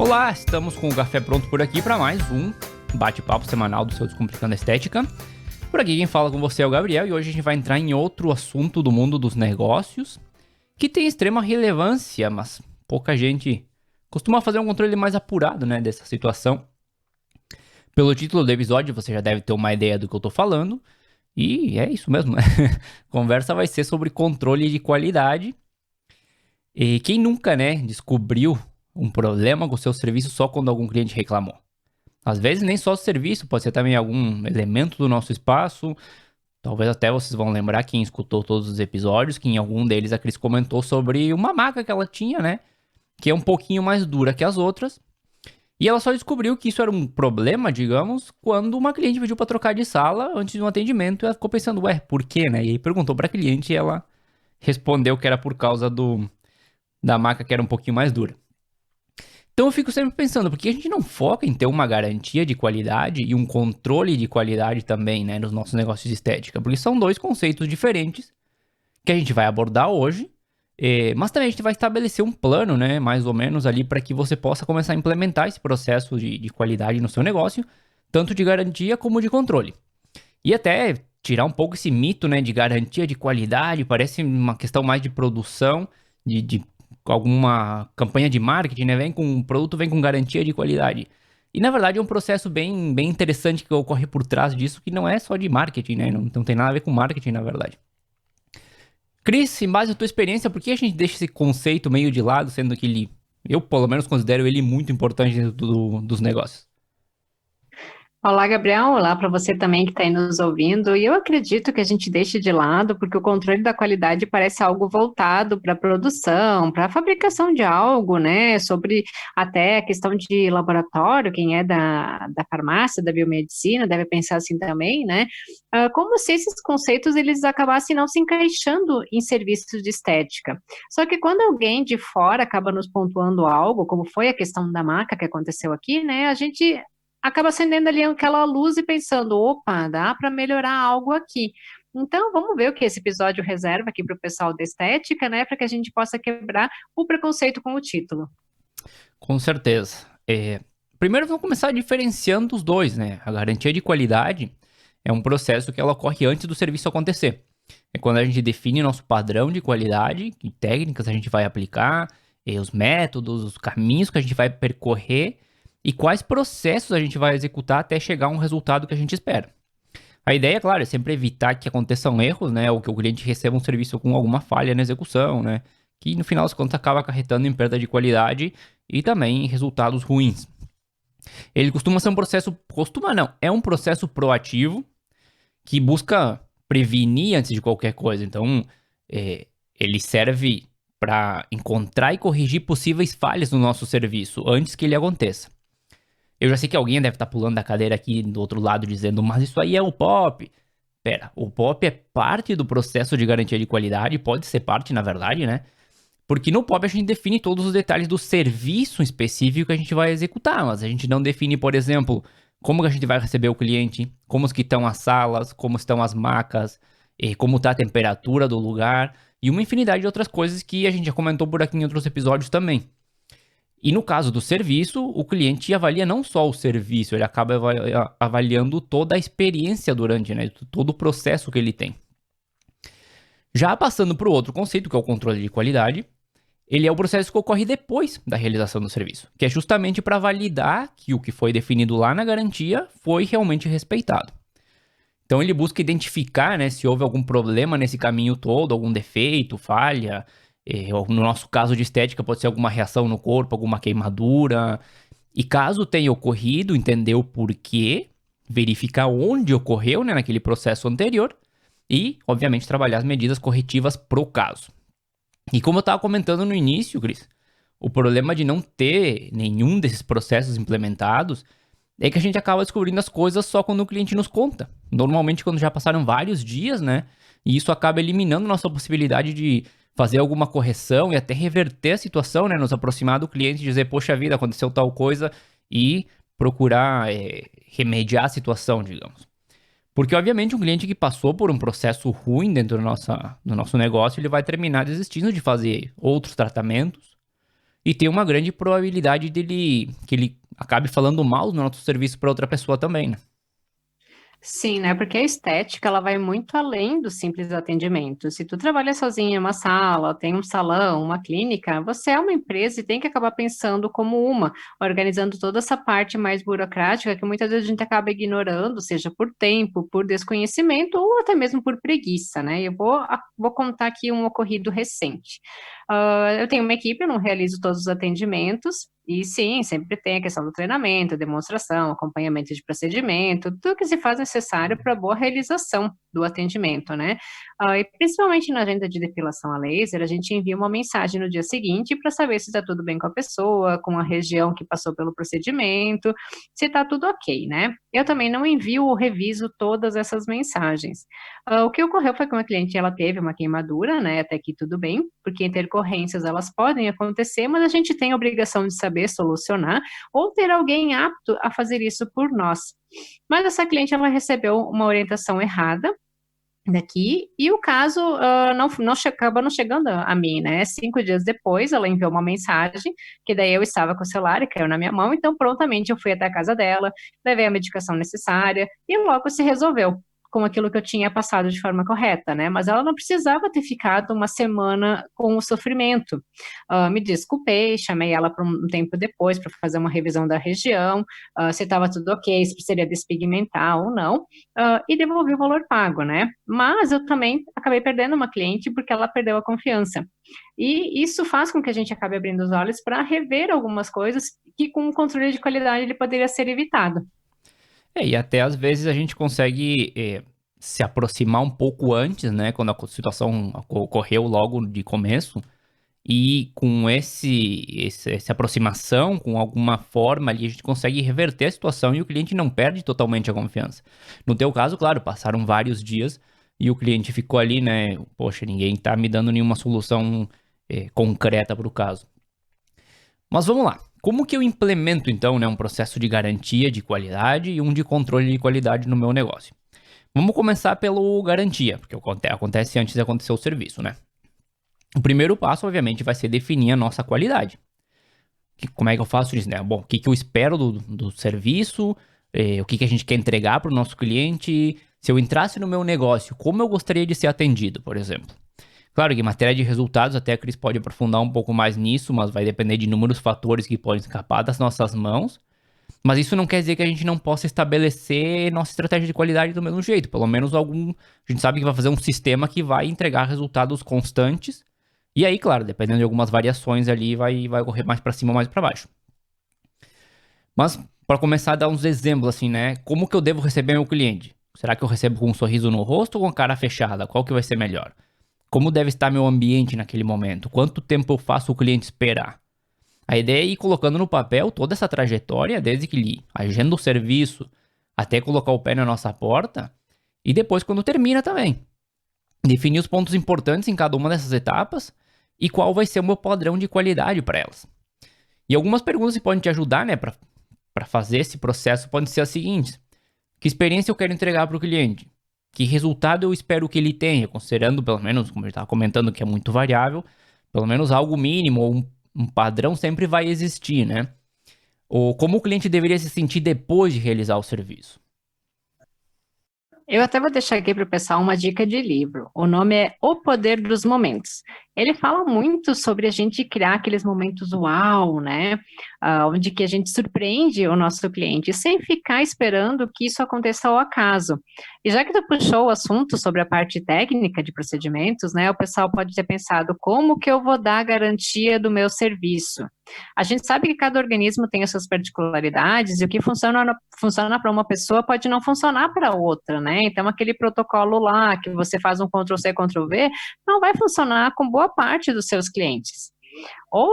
Olá, estamos com o café pronto por aqui para mais um bate-papo semanal do seu Descomplicando a Estética. Por aqui quem fala com você é o Gabriel e hoje a gente vai entrar em outro assunto do mundo dos negócios que tem extrema relevância, mas pouca gente costuma fazer um controle mais apurado, né, dessa situação. Pelo título do episódio você já deve ter uma ideia do que eu tô falando e é isso mesmo, né? A conversa vai ser sobre controle de qualidade. E quem nunca, né, descobriu um problema com o seu serviço só quando algum cliente reclamou? Às vezes nem só o serviço, pode ser também algum elemento do nosso espaço. Talvez até vocês vão lembrar, quem escutou todos os episódios, que em algum deles a Cris comentou sobre uma maca que ela tinha, né? Que é um pouquinho mais dura que as outras. E ela só descobriu que isso era um problema, digamos, quando uma cliente pediu para trocar de sala antes de um atendimento. E ela ficou pensando, ué, por quê, né? E aí perguntou para a cliente e ela respondeu que era por causa da maca que era um pouquinho mais dura. Então eu fico sempre pensando, por que a gente não foca em ter uma garantia de qualidade e um controle de qualidade também, né, nos nossos negócios de estética? Porque são dois conceitos diferentes que a gente vai abordar hoje, mas também a gente vai estabelecer um plano, né, mais ou menos ali, para que você possa começar a implementar esse processo de qualidade no seu negócio, tanto de garantia como de controle. E até tirar um pouco esse mito, né, de garantia de qualidade, parece uma questão mais de produção, de alguma campanha de marketing, né? Vem com um produto, vem com garantia de qualidade. E na verdade é um processo bem interessante que ocorre por trás disso, que não é só de marketing, né? Não tem nada a ver com marketing, na verdade. Cris, em base na tua experiência, por que a gente deixa esse conceito meio de lado, sendo que eu pelo menos considero ele muito importante dentro dos negócios? Olá, Gabriel. Olá para você também que está aí nos ouvindo. E eu acredito que a gente deixe de lado, porque o controle da qualidade parece algo voltado para a produção, para a fabricação de algo, né? Sobre até a questão de laboratório, quem é da farmácia, da biomedicina, deve pensar assim também, né? Como se esses conceitos eles acabassem não se encaixando em serviços de estética. Só que quando alguém de fora acaba nos pontuando algo, como foi a questão da maca que aconteceu aqui, né? A gente acaba acendendo ali aquela luz e pensando, opa, dá para melhorar algo aqui. Então, vamos ver o que esse episódio reserva aqui para o pessoal da estética, né, para que a gente possa quebrar o preconceito com o título. Com certeza. Primeiro vamos começar diferenciando os dois, né? A garantia de qualidade é um processo que ela ocorre antes do serviço acontecer. É quando a gente define nosso padrão de qualidade, que técnicas a gente vai aplicar, os métodos, os caminhos que a gente vai percorrer e quais processos a gente vai executar até chegar a um resultado que a gente espera. A ideia, claro, é sempre evitar que aconteçam erros, né? Ou que o cliente receba um serviço com alguma falha na execução, né? Que no final das contas acaba acarretando em perda de qualidade e também em resultados ruins. Ele costuma ser um processo... Costuma não, é um processo proativo que busca prevenir antes de qualquer coisa. Então, ele serve para encontrar e corrigir possíveis falhas no nosso serviço antes que ele aconteça. Eu já sei que alguém deve estar pulando da cadeira aqui do outro lado dizendo, mas isso aí é o POP. Pera, o POP é parte do processo de garantia de qualidade, pode ser parte, na verdade, né? Porque no POP a gente define todos os detalhes do serviço específico que a gente vai executar, mas a gente não define, por exemplo, como que a gente vai receber o cliente, como que estão as salas, como estão as macas, como está a temperatura do lugar e uma infinidade de outras coisas que a gente já comentou por aqui em outros episódios também. E no caso do serviço, o cliente avalia não só o serviço, ele acaba avaliando toda a experiência durante, né, todo o processo que ele tem. Já passando para o outro conceito, que é o controle de qualidade, ele é o processo que ocorre depois da realização do serviço, que é justamente para validar que o que foi definido lá na garantia foi realmente respeitado. Então ele busca identificar, né, se houve algum problema nesse caminho todo, algum defeito, falha. No nosso caso de estética, pode ser alguma reação no corpo, alguma queimadura. E caso tenha ocorrido, entender o porquê, verificar onde ocorreu, né, naquele processo anterior e, obviamente, trabalhar as medidas corretivas pro caso. E como eu estava comentando no início, Cris, o problema de não ter nenhum desses processos implementados é que a gente acaba descobrindo as coisas só quando o cliente nos conta. Normalmente quando já passaram vários dias, né? E isso acaba eliminando nossa possibilidade de fazer alguma correção e até reverter a situação, né? Nos aproximar do cliente e dizer, poxa vida, aconteceu tal coisa e procurar remediar a situação, digamos. Porque, obviamente, um cliente que passou por um processo ruim dentro do nosso negócio, ele vai terminar desistindo de fazer outros tratamentos e tem uma grande probabilidade que ele acabe falando mal do nosso serviço para outra pessoa também, né? Sim, né? Porque a estética ela vai muito além do simples atendimento. Se tu trabalha sozinho em uma sala, tem um salão, uma clínica, você é uma empresa e tem que acabar pensando como uma, organizando toda essa parte mais burocrática que muitas vezes a gente acaba ignorando, seja por tempo, por desconhecimento ou até mesmo por preguiça, né? Eu vou contar aqui um ocorrido recente. Eu tenho uma equipe, eu não realizo todos os atendimentos, e sim, sempre tem a questão do treinamento, demonstração, acompanhamento de procedimento, tudo que se faz necessário para a boa realização do atendimento, né? E principalmente na agenda de depilação a laser, a gente envia uma mensagem no dia seguinte para saber se está tudo bem com a pessoa, com a região que passou pelo procedimento, se está tudo ok, né? Eu também não envio ou reviso todas essas mensagens. O que ocorreu foi que uma cliente ela teve uma queimadura, né? Até aqui tudo bem, porque intercorrências elas podem acontecer, mas a gente tem a obrigação de saber solucionar ou ter alguém apto a fazer isso por nós. Mas essa cliente ela recebeu uma orientação errada daqui, e o caso acaba não chegando a mim, né? 5 dias depois, ela enviou uma mensagem, que daí eu estava com o celular e caiu na minha mão, então prontamente eu fui até a casa dela, levei a medicação necessária, e logo se resolveu com aquilo que eu tinha passado de forma correta, né? Mas ela não precisava ter ficado uma semana com o sofrimento. Me desculpei, chamei ela para um tempo depois para fazer uma revisão da região, se estava tudo ok, se precisaria despigmentar ou não, e devolvi o valor pago, né? Mas eu também acabei perdendo uma cliente porque ela perdeu a confiança. E isso faz com que a gente acabe abrindo os olhos para rever algumas coisas que com o controle de qualidade ele poderia ser evitado. E até às vezes a gente consegue se aproximar um pouco antes, né? Quando a situação ocorreu logo de começo. E com essa aproximação, com alguma forma ali, a gente consegue reverter a situação e o cliente não perde totalmente a confiança. No teu caso, claro, passaram vários dias e o cliente ficou ali, né? Poxa, ninguém tá me dando nenhuma solução concreta para o caso. Mas vamos lá. Como que eu implemento, então, né, um processo de garantia de qualidade e um de controle de qualidade no meu negócio? Vamos começar pelo garantia, porque acontece antes de acontecer o serviço, né? O primeiro passo, obviamente, vai ser definir a nossa qualidade. Como é que eu faço isso, né? Bom, o que, que eu espero do serviço, o que, que a gente quer entregar para o nosso cliente. Se eu entrasse no meu negócio, como eu gostaria de ser atendido, por exemplo. Claro que em matéria de resultados, até a Cris pode aprofundar um pouco mais nisso, mas vai depender de inúmeros fatores que podem escapar das nossas mãos. Mas isso não quer dizer que a gente não possa estabelecer nossa estratégia de qualidade do mesmo jeito. Pelo menos algum. A gente sabe que vai fazer um sistema que vai entregar resultados constantes. E aí, claro, dependendo de algumas variações ali, vai correr mais para cima ou mais para baixo. Mas, para começar a dar uns exemplos, assim, né? Como que eu devo receber meu cliente? Será que eu recebo com um sorriso no rosto ou com a cara fechada? Qual que vai ser melhor? Como deve estar meu ambiente naquele momento? Quanto tempo eu faço o cliente esperar? A ideia é ir colocando no papel toda essa trajetória, desde que ele agenda o serviço até colocar o pé na nossa porta, e depois quando termina também. Definir os pontos importantes em cada uma dessas etapas e qual vai ser o meu padrão de qualidade para elas. E algumas perguntas que podem te ajudar, né, para fazer esse processo podem ser as seguintes: que experiência eu quero entregar para o cliente? Que resultado eu espero que ele tenha, considerando pelo menos, como eu estava comentando, que é muito variável, pelo menos algo mínimo ou um padrão sempre vai existir, né? Ou como o cliente deveria se sentir depois de realizar o serviço. Eu até vou deixar aqui para o pessoal uma dica de livro. O nome é O Poder dos Momentos. Ele fala muito sobre a gente criar aqueles momentos uau, né? Onde que a gente surpreende o nosso cliente, sem ficar esperando que isso aconteça ao acaso. E já que tu puxou o assunto sobre a parte técnica de procedimentos, né? O pessoal pode ter pensado, como que eu vou dar a garantia do meu serviço? A gente sabe que cada organismo tem as suas particularidades e o que funciona para uma pessoa pode não funcionar para outra, né? Então, aquele protocolo lá que você faz um Ctrl+C, Ctrl+V, não vai funcionar com boa parte dos seus clientes. Ou,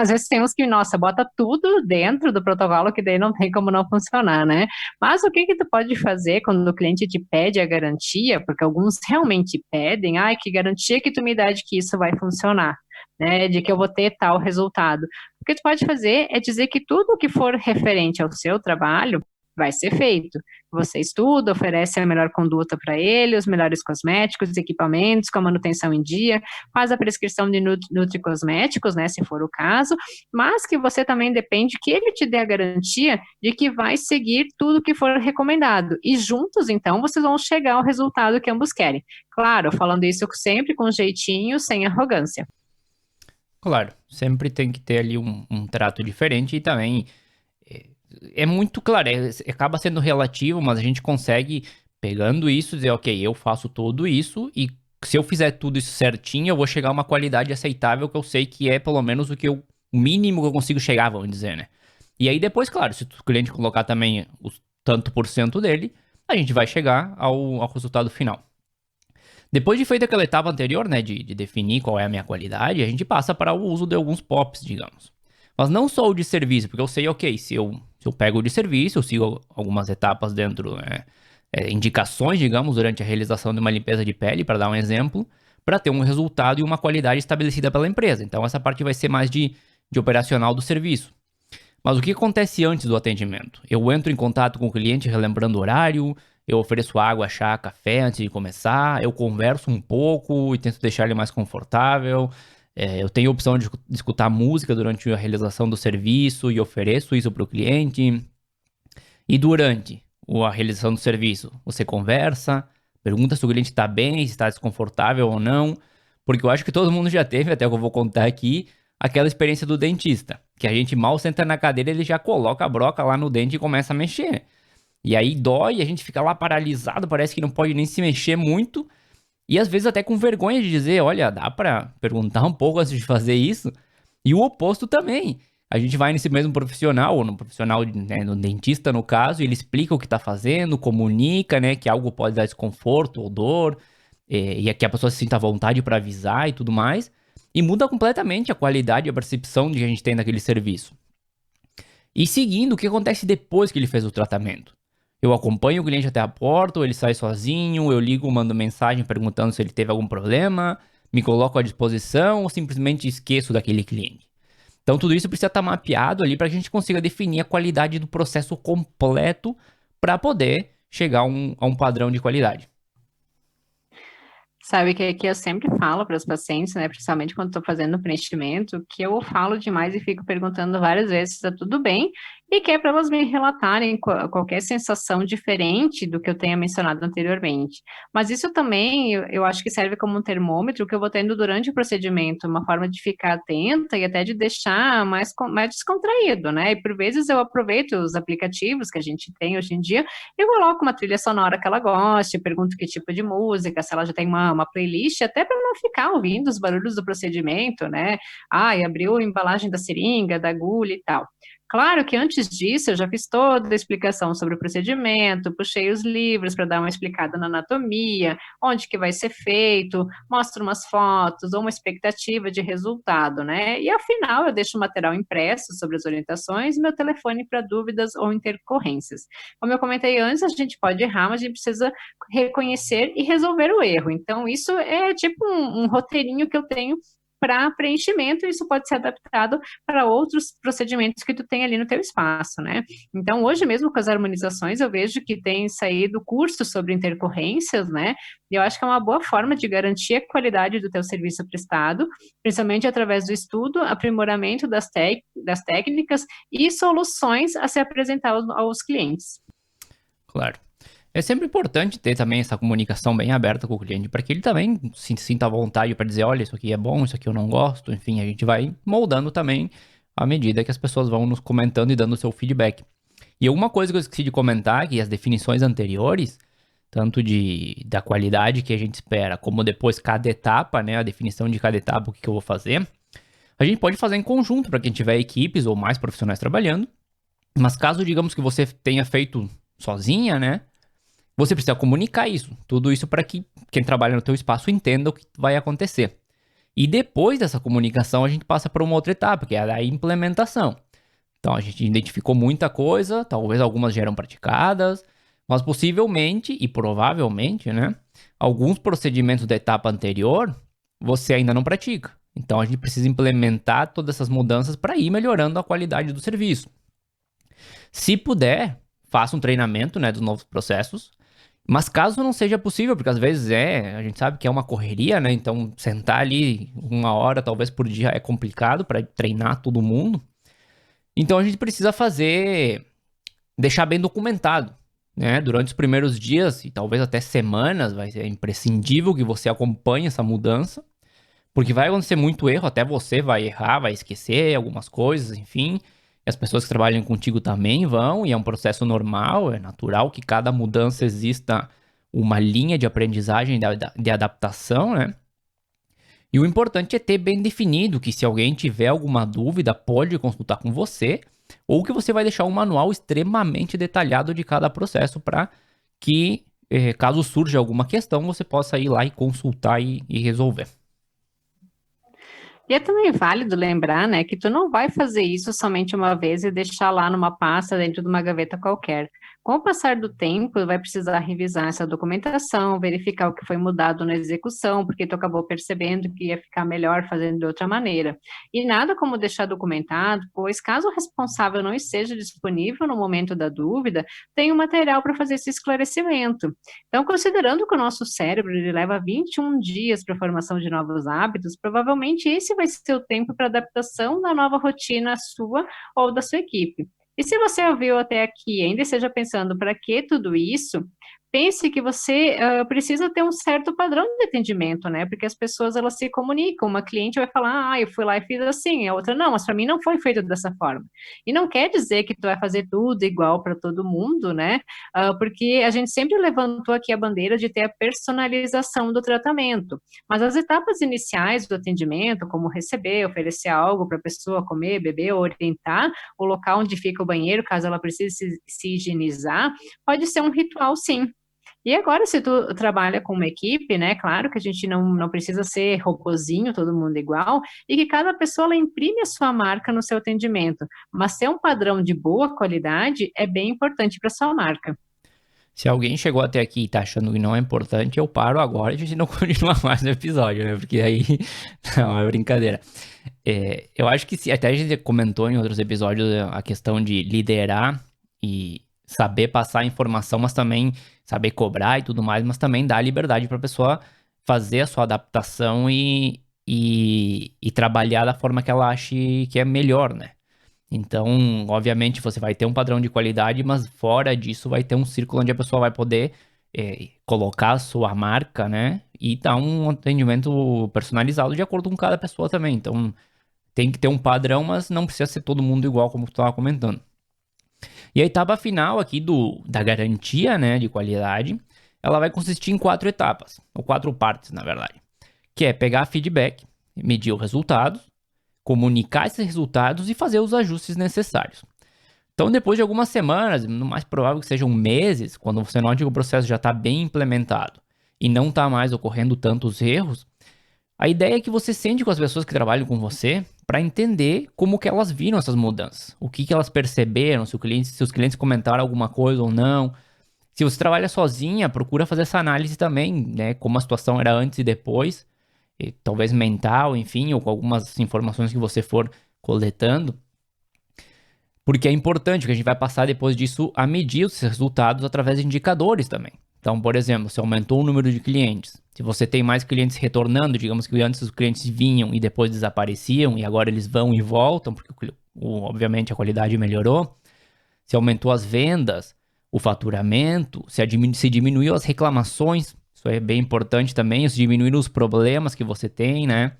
às vezes, tem uns que, nossa, bota tudo dentro do protocolo que daí não tem como não funcionar, né? Mas o que que tu pode fazer quando o cliente te pede a garantia, porque alguns realmente pedem, ai, que garantia que tu me dá de que isso vai funcionar, né? De que eu vou ter tal resultado. O que tu pode fazer é dizer que tudo que for referente ao seu trabalho vai ser feito. Você estuda, oferece a melhor conduta para ele, os melhores cosméticos, equipamentos, com a manutenção em dia, faz a prescrição de nutricosméticos, né, se for o caso, mas que você também depende que ele te dê a garantia de que vai seguir tudo que for recomendado. E juntos, então, vocês vão chegar ao resultado que ambos querem. Claro, falando isso sempre com jeitinho, sem arrogância. Claro, sempre tem que ter ali um trato diferente e também é muito claro, acaba sendo relativo, mas a gente consegue, pegando isso, dizer, ok, eu faço tudo isso e se eu fizer tudo isso certinho, eu vou chegar a uma qualidade aceitável que eu sei que é pelo menos o mínimo que eu consigo chegar, vamos dizer, né? E aí depois, claro, se o cliente colocar também o tanto por cento dele, a gente vai chegar ao resultado final. Depois de feita aquela etapa anterior, né, de definir qual é a minha qualidade, a gente passa para o uso de alguns POPs, digamos. Mas não só o de serviço, porque eu sei, ok, se eu pego o de serviço, eu sigo algumas etapas dentro, né, indicações, digamos, durante a realização de uma limpeza de pele, para dar um exemplo, para ter um resultado e uma qualidade estabelecida pela empresa. Então essa parte vai ser mais de operacional do serviço. Mas o que acontece antes do atendimento? Eu entro em contato com o cliente relembrando o horário, eu ofereço água, chá, café antes de começar, eu converso um pouco e tento deixar ele mais confortável. Eu tenho a opção de escutar música durante a realização do serviço e ofereço isso para o cliente. E durante a realização do serviço, você conversa, pergunta se o cliente está bem, se está desconfortável ou não. Porque eu acho que todo mundo já teve, até que eu vou contar aqui, aquela experiência do dentista. Que a gente mal senta na cadeira, ele já coloca a broca lá no dente e começa a mexer. E aí dói, a gente fica lá paralisado, parece que não pode nem se mexer muito. E às vezes até com vergonha de dizer, olha, dá pra perguntar um pouco antes de fazer isso. E o oposto também. A gente vai nesse mesmo profissional, ou no profissional, né, no dentista no caso, e ele explica o que tá fazendo, comunica, né, que algo pode dar desconforto ou dor, e que a pessoa se sinta à vontade para avisar e tudo mais. E muda completamente a qualidade e a percepção que a gente tem daquele serviço. E seguindo, o que acontece depois que ele fez o tratamento? Eu acompanho o cliente até a porta, ou ele sai sozinho, eu ligo, mando mensagem perguntando se ele teve algum problema, me coloco à disposição ou simplesmente esqueço daquele cliente. Então tudo isso precisa estar mapeado ali para que a gente consiga definir a qualidade do processo completo para poder chegar a um padrão de qualidade. Sabe que aqui eu sempre falo para os pacientes, né, principalmente quando estou fazendo o preenchimento, que eu falo demais e fico perguntando várias vezes se está tudo bem, e que é para elas me relatarem qualquer sensação diferente do que eu tenha mencionado anteriormente. Mas isso também, eu acho que serve como um termômetro que eu vou tendo durante o procedimento, uma forma de ficar atenta e até de deixar mais descontraído, né? E por vezes eu aproveito os aplicativos que a gente tem hoje em dia, eu coloco uma trilha sonora que ela goste, pergunto que tipo de música, se ela já tem uma playlist, até para não ficar ouvindo os barulhos do procedimento, né? E abriu a embalagem da seringa, da agulha e tal. Claro que antes disso eu já fiz toda a explicação sobre o procedimento, puxei os livros para dar uma explicada na anatomia, onde que vai ser feito, mostro umas fotos ou uma expectativa de resultado, né? E ao final eu deixo o material impresso sobre as orientações e meu telefone para dúvidas ou intercorrências. Como eu comentei antes, a gente pode errar, mas a gente precisa reconhecer e resolver o erro. Então isso é tipo um roteirinho que eu tenho para preenchimento, e isso pode ser adaptado para outros procedimentos que tu tem ali no teu espaço, né? Então, hoje mesmo com as harmonizações, eu vejo que tem saído cursos sobre intercorrências, né? E eu acho que é uma boa forma de garantir a qualidade do teu serviço prestado, principalmente através do estudo, aprimoramento das técnicas e soluções a se apresentar aos clientes. Claro. É sempre importante ter também essa comunicação bem aberta com o cliente, para que ele também se sinta à vontade para dizer, olha, isso aqui é bom, isso aqui eu não gosto. Enfim, a gente vai moldando também à medida que as pessoas vão nos comentando e dando o seu feedback. E uma coisa que eu esqueci de comentar, que as definições anteriores, tanto da qualidade que a gente espera, como depois cada etapa, né, a definição de cada etapa, o que eu vou fazer, a gente pode fazer em conjunto para quem tiver equipes ou mais profissionais trabalhando. Mas caso, digamos que você tenha feito sozinha, né, você precisa comunicar isso, tudo isso para que quem trabalha no teu espaço entenda o que vai acontecer. E depois dessa comunicação, a gente passa para uma outra etapa, que é a implementação. Então, a gente identificou muita coisa, talvez algumas já eram praticadas, mas possivelmente e provavelmente, né, alguns procedimentos da etapa anterior, você ainda não pratica. Então, a gente precisa implementar todas essas mudanças para ir melhorando a qualidade do serviço. Se puder, faça um treinamento, né, dos novos processos. Mas caso não seja possível, porque às vezes a gente sabe que é uma correria, né? Então sentar ali 1 hora, talvez por dia, é complicado para treinar todo mundo. Então a gente precisa deixar bem documentado, né? Durante os primeiros dias e talvez até semanas, vai ser imprescindível que você acompanhe essa mudança, porque vai acontecer muito erro, até você vai errar, vai esquecer algumas coisas, enfim. E as pessoas que trabalham contigo também vão, e é um processo normal, é natural que cada mudança exista uma linha de aprendizagem, de adaptação, né? E o importante é ter bem definido que se alguém tiver alguma dúvida, pode consultar com você, ou que você vai deixar um manual extremamente detalhado de cada processo para que, caso surja alguma questão, você possa ir lá e consultar e resolver. E é também válido lembrar, né, que tu não vai fazer isso somente uma vez e deixar lá numa pasta dentro de uma gaveta qualquer. Com o passar do tempo, vai precisar revisar essa documentação, verificar o que foi mudado na execução, porque tu acabou percebendo que ia ficar melhor fazendo de outra maneira. E nada como deixar documentado, pois caso o responsável não esteja disponível no momento da dúvida, tem o material para fazer esse esclarecimento. Então, considerando que o nosso cérebro ele leva 21 dias para a formação de novos hábitos, provavelmente esse vai ser o tempo para adaptação da nova rotina sua ou da sua equipe. E se você ouviu até aqui e ainda esteja pensando para que tudo isso, pense que você precisa ter um certo padrão de atendimento, né? Porque as pessoas elas se comunicam. Uma cliente vai falar, eu fui lá e fiz assim, a outra não, mas para mim não foi feito dessa forma. E não quer dizer que tu vai fazer tudo igual para todo mundo, né? Porque a gente sempre levantou aqui a bandeira de ter a personalização do tratamento. Mas as etapas iniciais do atendimento, como receber, oferecer algo para a pessoa comer, beber, orientar o local onde fica o banheiro, caso ela precise se higienizar, pode ser um ritual, sim. E agora, se tu trabalha com uma equipe, né, claro que a gente não precisa ser robozinho, todo mundo igual, e que cada pessoa ela imprime a sua marca no seu atendimento, mas ter um padrão de boa qualidade é bem importante para sua marca. Se alguém chegou até aqui e tá achando que não é importante, eu paro agora e a gente não continua mais no episódio, né? Porque aí. Não, é brincadeira. Eu acho que até a gente comentou em outros episódios a questão de liderar e saber passar informação, mas também saber cobrar e tudo mais, mas também dar liberdade para a pessoa fazer a sua adaptação e trabalhar da forma que ela ache que é melhor, né? Então, obviamente, você vai ter um padrão de qualidade, mas fora disso vai ter um círculo onde a pessoa vai poder colocar a sua marca, né? E dar um atendimento personalizado de acordo com cada pessoa também. Então, tem que ter um padrão, mas não precisa ser todo mundo igual, como tu estava comentando. E a etapa final aqui da garantia, né, de qualidade, ela vai consistir em 4 etapas, ou 4 partes, na verdade. Que é pegar feedback, medir os resultados, comunicar esses resultados e fazer os ajustes necessários. Então, depois de algumas semanas, no mais provável que sejam meses, quando você note que o processo já está bem implementado e não está mais ocorrendo tantos erros, a ideia é que você sente com as pessoas que trabalham com você para entender como que elas viram essas mudanças, o que que elas perceberam, se os clientes comentaram alguma coisa ou não. Se você trabalha sozinha, procura fazer essa análise também, né, como a situação era antes e depois, e talvez mental, enfim, ou com algumas informações que você for coletando. Porque é importante que a gente vai passar depois disso a medir os resultados através de indicadores também. Então, por exemplo, se aumentou o número de clientes, se você tem mais clientes retornando, digamos que antes os clientes vinham e depois desapareciam e agora eles vão e voltam, porque obviamente a qualidade melhorou. Se aumentou as vendas, o faturamento, se diminuiu as reclamações, isso é bem importante também, se diminuíram os problemas que você tem, né?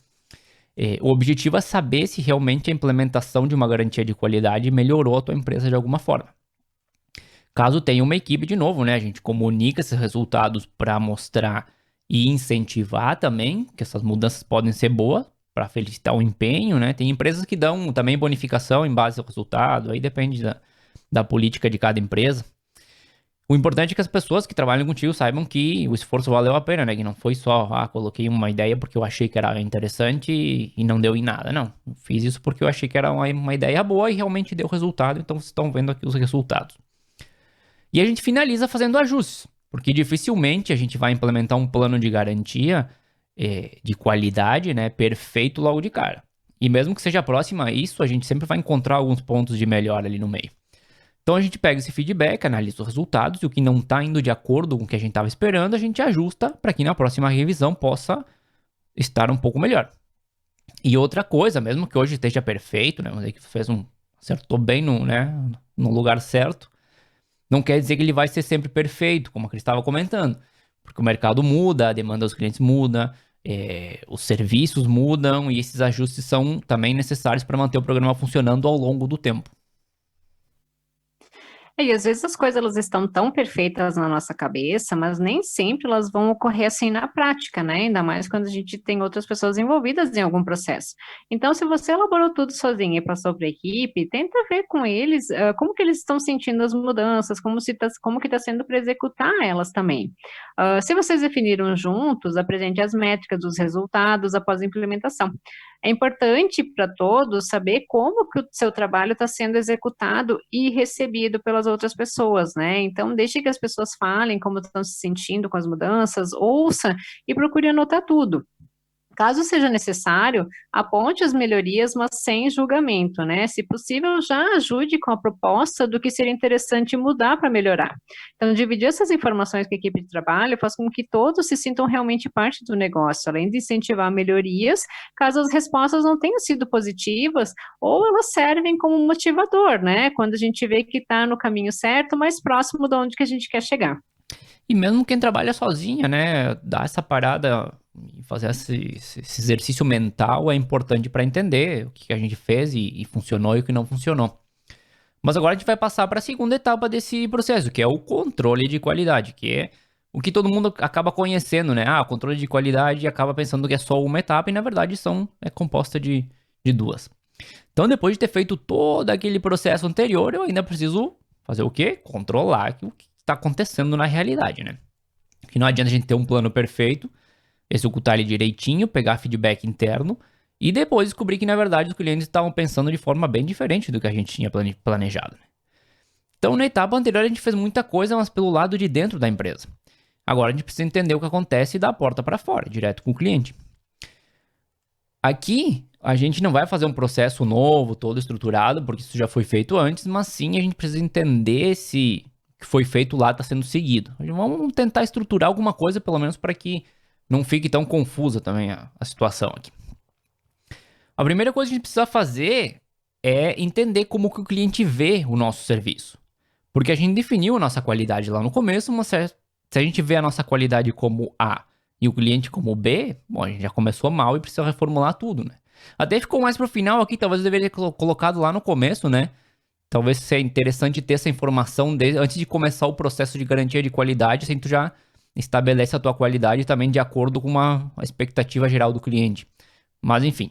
O objetivo é saber se realmente a implementação de uma garantia de qualidade melhorou a tua empresa de alguma forma. Caso tenha uma equipe, de novo, né? A gente comunica esses resultados para mostrar e incentivar também, que essas mudanças podem ser boas, para felicitar o empenho, né? Tem empresas que dão também bonificação em base ao resultado, aí depende da política de cada empresa. O importante é que as pessoas que trabalham contigo saibam que o esforço valeu a pena, né? Que não foi só, coloquei uma ideia porque eu achei que era interessante e não deu em nada. Não, fiz isso porque eu achei que era uma ideia boa e realmente deu resultado, então vocês estão vendo aqui os resultados. E a gente finaliza fazendo ajustes, porque dificilmente a gente vai implementar um plano de garantia de qualidade, né, perfeito logo de cara. E mesmo que seja próximo a isso, a gente sempre vai encontrar alguns pontos de melhora ali no meio. Então a gente pega esse feedback, analisa os resultados e o que não está indo de acordo com o que a gente estava esperando, a gente ajusta para que na próxima revisão possa estar um pouco melhor. E outra coisa, mesmo que hoje esteja perfeito, né? Vamos dizer que acertou bem no lugar certo, não quer dizer que ele vai ser sempre perfeito, como a Cris estava comentando. Porque o mercado muda, a demanda dos clientes muda, os serviços mudam e esses ajustes são também necessários para manter o programa funcionando ao longo do tempo. E às vezes as coisas elas estão tão perfeitas na nossa cabeça, mas nem sempre elas vão ocorrer assim na prática, né? Ainda mais quando a gente tem outras pessoas envolvidas em algum processo. Então, se você elaborou tudo sozinho e passou para a equipe, tenta ver com eles como que eles estão sentindo as mudanças, como que está sendo para executar elas também. Se vocês definiram juntos, apresente as métricas dos resultados após a implementação. É importante para todos saber como que o seu trabalho está sendo executado e recebido pelas outras pessoas, né? Então, deixe que as pessoas falem como estão se sentindo com as mudanças, ouça e procure anotar tudo. Caso seja necessário, aponte as melhorias, mas sem julgamento, né? Se possível, já ajude com a proposta do que seria interessante mudar para melhorar. Então, dividir essas informações com a equipe de trabalho faz com que todos se sintam realmente parte do negócio, além de incentivar melhorias, caso as respostas não tenham sido positivas, ou elas servem como motivador, né? Quando a gente vê que está no caminho certo, mais próximo de onde que a gente quer chegar. E mesmo quem trabalha sozinha, né, dar essa parada e fazer esse exercício mental é importante para entender o que a gente fez e funcionou e o que não funcionou. Mas agora a gente vai passar para a segunda etapa desse processo, que é o controle de qualidade, que é o que todo mundo acaba conhecendo, né? Ah, controle de qualidade acaba pensando que é só uma etapa e na verdade é composta de duas. Então, depois de ter feito todo aquele processo anterior, eu ainda preciso fazer o quê? Controlar o que está acontecendo na realidade, né? Que não adianta a gente ter um plano perfeito, executar ele direitinho, pegar feedback interno e depois descobrir que, na verdade, os clientes estavam pensando de forma bem diferente do que a gente tinha planejado, né? Então, na etapa anterior, a gente fez muita coisa, mas pelo lado de dentro da empresa. Agora, a gente precisa entender o que acontece da porta para fora, direto com o cliente. Aqui, a gente não vai fazer um processo novo, todo estruturado, porque isso já foi feito antes, mas sim a gente precisa entender se o que foi feito lá está sendo seguido. Vamos tentar estruturar alguma coisa, pelo menos, para que não fique tão confusa também a situação aqui. A primeira coisa que a gente precisa fazer é entender como que o cliente vê o nosso serviço. Porque a gente definiu a nossa qualidade lá no começo, mas se a gente vê a nossa qualidade como A e o cliente como B, bom, a gente já começou mal e precisa reformular tudo, né? Até ficou mais pro final aqui, talvez eu deveria ter colocado lá no começo, né? Talvez seja interessante ter essa informação antes de começar o processo de garantia de qualidade, assim tu já estabelece a tua qualidade também de acordo com uma expectativa geral do cliente. Mas enfim,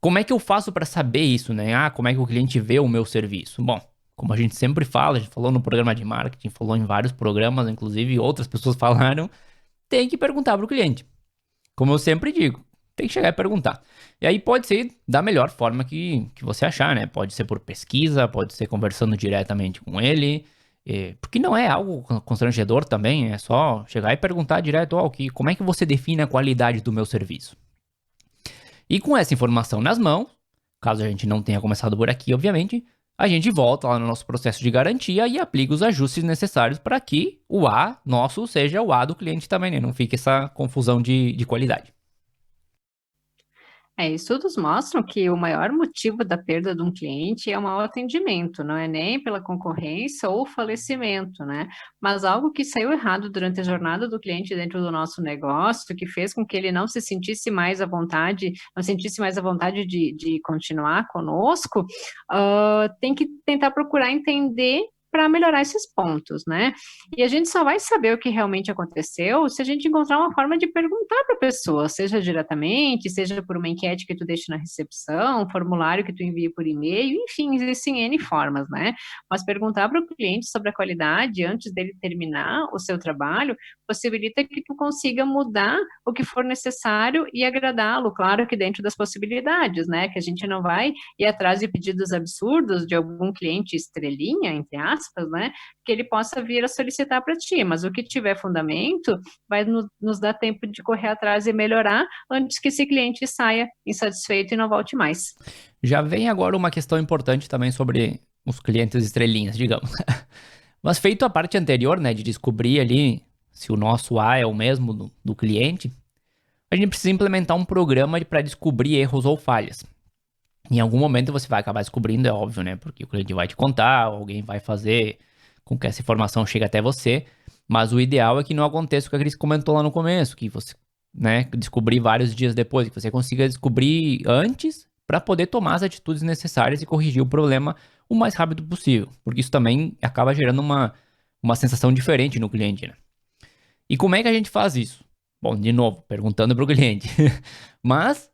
como é que eu faço para saber isso, né? Como é que o cliente vê o meu serviço? Bom, como a gente sempre fala, a gente falou no programa de marketing, falou em vários programas, inclusive outras pessoas falaram, tem que perguntar para o cliente. Como eu sempre digo, tem que chegar e perguntar. E aí pode ser da melhor forma que você achar, né? Pode ser por pesquisa, pode ser conversando diretamente com ele, porque não é algo constrangedor também, é só chegar e perguntar direto, como é que você define a qualidade do meu serviço? E com essa informação nas mãos, caso a gente não tenha começado por aqui, obviamente, a gente volta lá no nosso processo de garantia e aplica os ajustes necessários para que o A nosso seja o A do cliente também, né? Não fique essa confusão de qualidade. Estudos mostram que o maior motivo da perda de um cliente é o mau atendimento, não é nem pela concorrência ou falecimento, né? Mas algo que saiu errado durante a jornada do cliente dentro do nosso negócio, que fez com que ele não se sentisse mais à vontade, não sentisse mais a vontade de continuar conosco, tem que tentar procurar entender para melhorar esses pontos, né? E a gente só vai saber o que realmente aconteceu se a gente encontrar uma forma de perguntar para a pessoa, seja diretamente, seja por uma enquete que tu deixa na recepção, um formulário que tu envia por e-mail, enfim, existem N formas, né? Mas perguntar para o cliente sobre a qualidade antes dele terminar o seu trabalho possibilita que tu consiga mudar o que for necessário e agradá-lo, claro que dentro das possibilidades, né? Que a gente não vai ir atrás de pedidos absurdos de algum cliente estrelinha, entre aspas, né? Que ele possa vir a solicitar para ti, mas o que tiver fundamento vai nos dar tempo de correr atrás e melhorar antes que esse cliente saia insatisfeito e não volte mais. Já vem agora uma questão importante também sobre os clientes estrelinhas, digamos. Mas feito a parte anterior, né, de descobrir ali se o nosso A é o mesmo do cliente, a gente precisa implementar um programa para descobrir erros ou falhas. Em algum momento você vai acabar descobrindo, é óbvio, né? Porque o cliente vai te contar, alguém vai fazer com que essa informação chegue até você. Mas o ideal é que não aconteça o que a Cris comentou lá no começo, que você, né, descobrir vários dias depois, que você consiga descobrir antes para poder tomar as atitudes necessárias e corrigir o problema o mais rápido possível. Porque isso também acaba gerando uma sensação diferente no cliente, né? E como é que a gente faz isso? Bom, de novo, perguntando para o cliente. Mas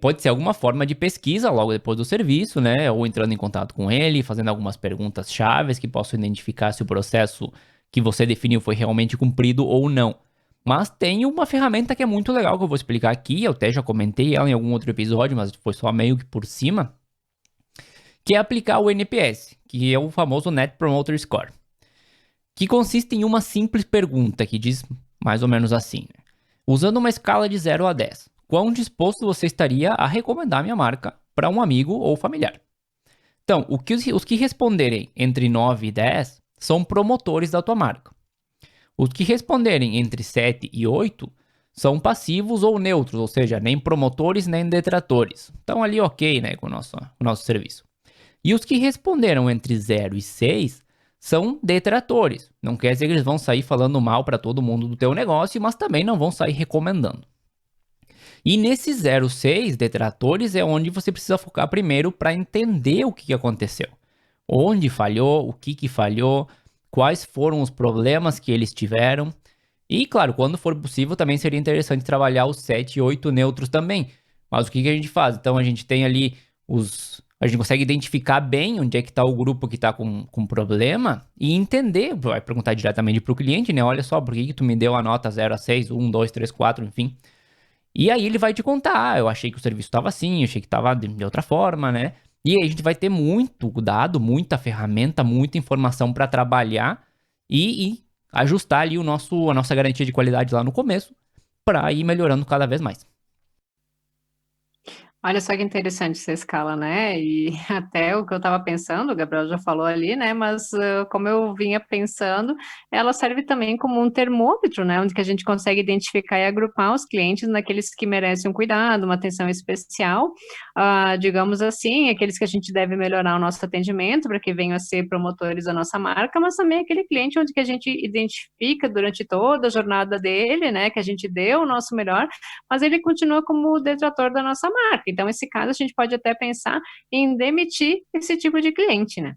pode ser alguma forma de pesquisa logo depois do serviço, né? Ou entrando em contato com ele, fazendo algumas perguntas chaves que possam identificar se o processo que você definiu foi realmente cumprido ou não. Mas tem uma ferramenta que é muito legal que eu vou explicar aqui. Eu até já comentei ela em algum outro episódio, mas foi só meio que por cima. Que é aplicar o NPS, que é o famoso Net Promoter Score. Que consiste em uma simples pergunta que diz mais ou menos assim, né? Usando uma escala de 0 a 10, quão disposto você estaria a recomendar minha marca para um amigo ou familiar? Então, os que responderem entre 9 e 10 são promotores da tua marca. Os que responderem entre 7 e 8 são passivos ou neutros, ou seja, nem promotores nem detratores. Estão ali ok, né, com o nosso serviço. E os que responderam entre 0 e 6 são detratores. Não quer dizer que eles vão sair falando mal para todo mundo do teu negócio, mas também não vão sair recomendando. E nesses 0,6 detratores é onde você precisa focar primeiro para entender o que aconteceu. Onde falhou, o que falhou, quais foram os problemas que eles tiveram. E, claro, quando for possível, também seria interessante trabalhar os 7 e 8 neutros também. Mas o que a gente faz? Então, a gente tem ali a gente consegue identificar bem onde é que está o grupo que está com problema e entender, vai perguntar diretamente para o cliente, né? Olha só, por que tu me deu a nota 0 a 6, 1, 2, 3, 4, enfim. E aí ele vai te contar, eu achei que o serviço estava assim, eu achei que estava de outra forma, né? E aí a gente vai ter muito dado, muita ferramenta, muita informação para trabalhar e ajustar ali a nossa garantia de qualidade lá no começo para ir melhorando cada vez mais. Olha só que interessante essa escala, né? E até o que eu estava pensando, o Gabriel já falou ali, né? Mas como eu vinha pensando, ela serve também como um termômetro, né? Onde que a gente consegue identificar e agrupar os clientes naqueles que merecem um cuidado, uma atenção especial, digamos assim, aqueles que a gente deve melhorar o nosso atendimento para que venham a ser promotores da nossa marca, mas também aquele cliente onde que a gente identifica durante toda a jornada dele, né? Que a gente deu o nosso melhor, mas ele continua como o detrator da nossa marca. Então, nesse caso, a gente pode até pensar em demitir esse tipo de cliente, né?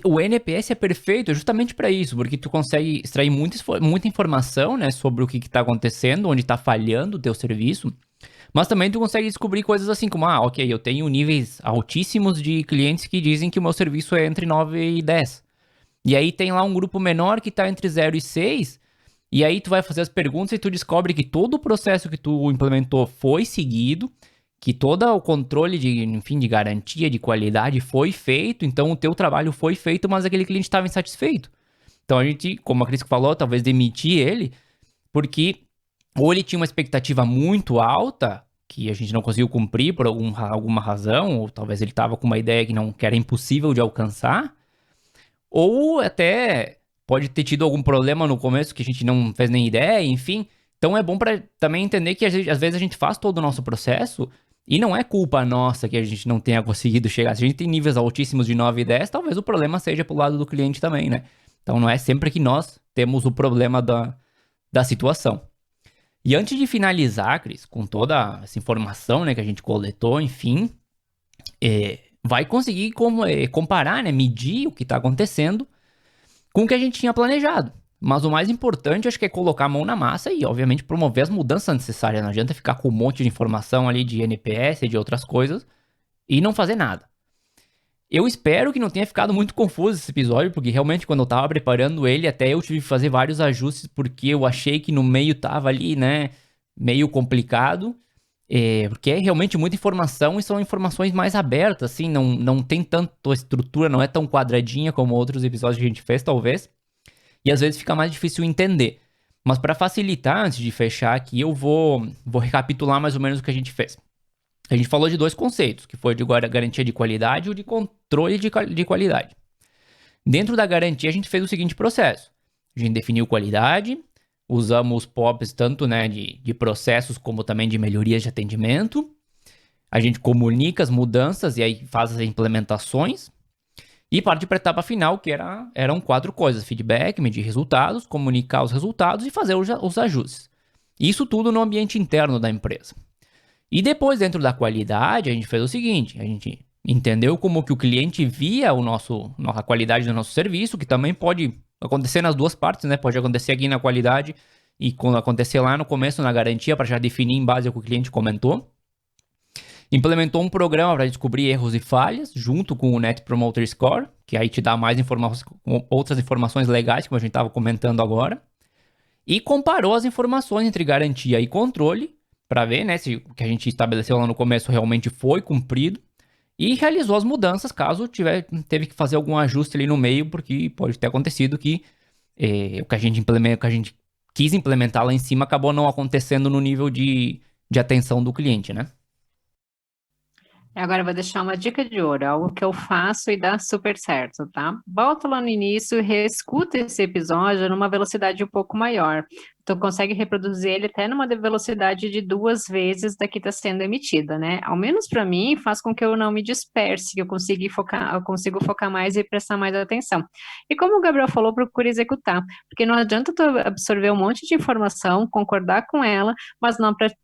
O NPS é perfeito justamente para isso, porque tu consegue extrair muita informação, né, sobre o que está acontecendo, onde está falhando o teu serviço, mas também tu consegue descobrir coisas assim como, ok, eu tenho níveis altíssimos de clientes que dizem que o meu serviço é entre 9 e 10. E aí tem lá um grupo menor que está entre 0 e 6, e aí tu vai fazer as perguntas e tu descobre que todo o processo que tu implementou foi seguido, que todo o controle de garantia, de qualidade foi feito, então o teu trabalho foi feito, mas aquele cliente estava insatisfeito. Então a gente, como a Cris falou, talvez demitir ele, porque ou ele tinha uma expectativa muito alta, que a gente não conseguiu cumprir por alguma razão, ou talvez ele estava com uma ideia que era impossível de alcançar, ou até pode ter tido algum problema no começo que a gente não fez nem ideia, enfim. Então é bom para também entender que às vezes a gente faz todo o nosso processo e não é culpa nossa que a gente não tenha conseguido chegar. Se a gente tem níveis altíssimos de 9 e 10, talvez o problema seja pro lado do cliente também, né? Então não é sempre que nós temos o problema da situação. E antes de finalizar, Cris, com toda essa informação, né, que a gente coletou, enfim, vai conseguir comparar, né, medir o que está acontecendo com o que a gente tinha planejado. Mas o mais importante, acho que é colocar a mão na massa e, obviamente, promover as mudanças necessárias. Não adianta ficar com um monte de informação ali de NPS e de outras coisas e não fazer nada. Eu espero que não tenha ficado muito confuso esse episódio, porque realmente quando eu tava preparando ele, até eu tive que fazer vários ajustes, porque eu achei que no meio tava ali, né, meio complicado. Porque é realmente muita informação e são informações mais abertas, assim, não tem tanto estrutura, não é tão quadradinha como outros episódios que a gente fez, talvez. E às vezes fica mais difícil entender. Mas para facilitar, antes de fechar aqui, eu vou recapitular mais ou menos o que a gente fez. A gente falou de dois conceitos, que foi de garantia de qualidade e o de controle de qualidade. Dentro da garantia, a gente fez o seguinte processo. A gente definiu qualidade, usamos POPs tanto, né, de processos como também de melhorias de atendimento. A gente comunica as mudanças e aí faz as implementações. E parte para a etapa final, que eram 4 coisas: feedback, medir resultados, comunicar os resultados e fazer os ajustes. Isso tudo no ambiente interno da empresa. E depois, dentro da qualidade, a gente fez o seguinte: a gente entendeu como que o cliente via a qualidade do nosso serviço, que também pode acontecer nas duas partes, né? Pode acontecer aqui na qualidade e quando acontecer lá no começo na garantia, para já definir em base ao que o cliente comentou. Implementou um programa para descobrir erros e falhas, junto com o Net Promoter Score, que aí te dá mais outras informações legais, como a gente estava comentando agora. E comparou as informações entre garantia e controle, para ver, né, se o que a gente estabeleceu lá no começo realmente foi cumprido. E realizou as mudanças, caso teve que fazer algum ajuste ali no meio, porque pode ter acontecido que o que a gente quis implementar lá em cima acabou não acontecendo no nível de atenção do cliente, né? Agora eu vou deixar uma dica de ouro, algo que eu faço e dá super certo, tá? Volta lá no início e reescuta esse episódio numa velocidade um pouco maior. Tu consegue reproduzir ele até numa velocidade de 2 vezes da que está sendo emitida, né? Ao menos para mim, faz com que eu não me disperse, que eu consigo focar mais e prestar mais atenção. E como o Gabriel falou, procure executar, porque não adianta tu absorver um monte de informação, concordar com ela, mas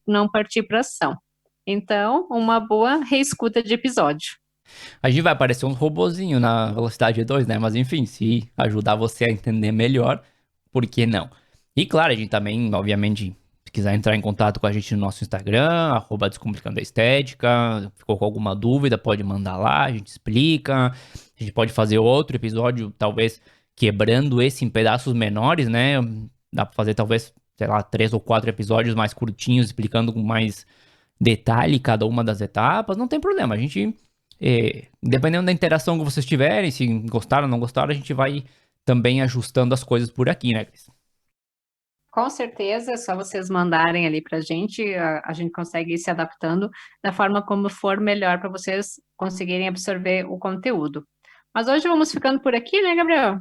não partir para ação. Então, uma boa reescuta de episódio. A gente vai aparecer um robozinho na velocidade 2, né? Mas enfim, se ajudar você a entender melhor, por que não? E claro, a gente também, obviamente, se quiser entrar em contato com a gente no nosso Instagram, @Descomplicando a Estética, ficou com alguma dúvida, pode mandar lá, a gente explica. A gente pode fazer outro episódio, talvez quebrando esse em pedaços menores, né? Dá pra fazer talvez, sei lá, 3 ou 4 episódios mais curtinhos, explicando com mais detalhe cada uma das etapas. Não tem problema, a gente, dependendo da interação que vocês tiverem, se gostaram ou não gostaram, a gente vai também ajustando as coisas por aqui, né, Cris? Com certeza, é só vocês mandarem ali para a gente consegue ir se adaptando da forma como for melhor para vocês conseguirem absorver o conteúdo. Mas hoje vamos ficando por aqui, né, Gabriel?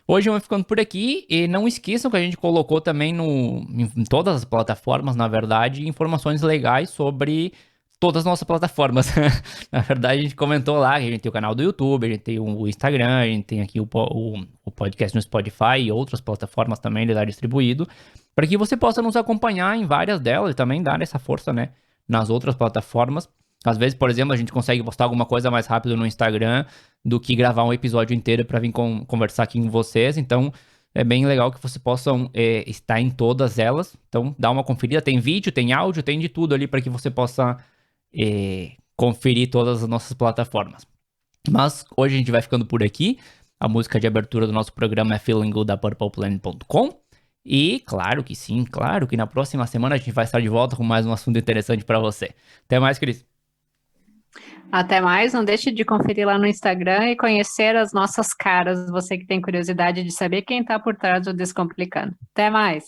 Hoje vamos ficando por aqui e não esqueçam que a gente colocou também em todas as plataformas, na verdade, informações legais sobre todas as nossas plataformas. Na verdade, a gente comentou lá que a gente tem o canal do YouTube, a gente tem o Instagram, a gente tem aqui o podcast no Spotify e outras plataformas também, ele está distribuído, para que você possa nos acompanhar em várias delas e também dar essa força, né, nas outras plataformas. Às vezes, por exemplo, a gente consegue postar alguma coisa mais rápido no Instagram do que gravar um episódio inteiro para vir conversar aqui com vocês. Então, é bem legal que vocês possam estar em todas elas. Então, dá uma conferida. Tem vídeo, tem áudio, tem de tudo ali para que você possa conferir todas as nossas plataformas. Mas hoje a gente vai ficando por aqui. A música de abertura do nosso programa é Feeling Good da PurplePlanet.com. E claro que sim, claro que na próxima semana a gente vai estar de volta com mais um assunto interessante para você. Até mais, Cris. Até mais, não deixe de conferir lá no Instagram e conhecer as nossas caras, você que tem curiosidade de saber quem está por trás do Descomplicando. Até mais!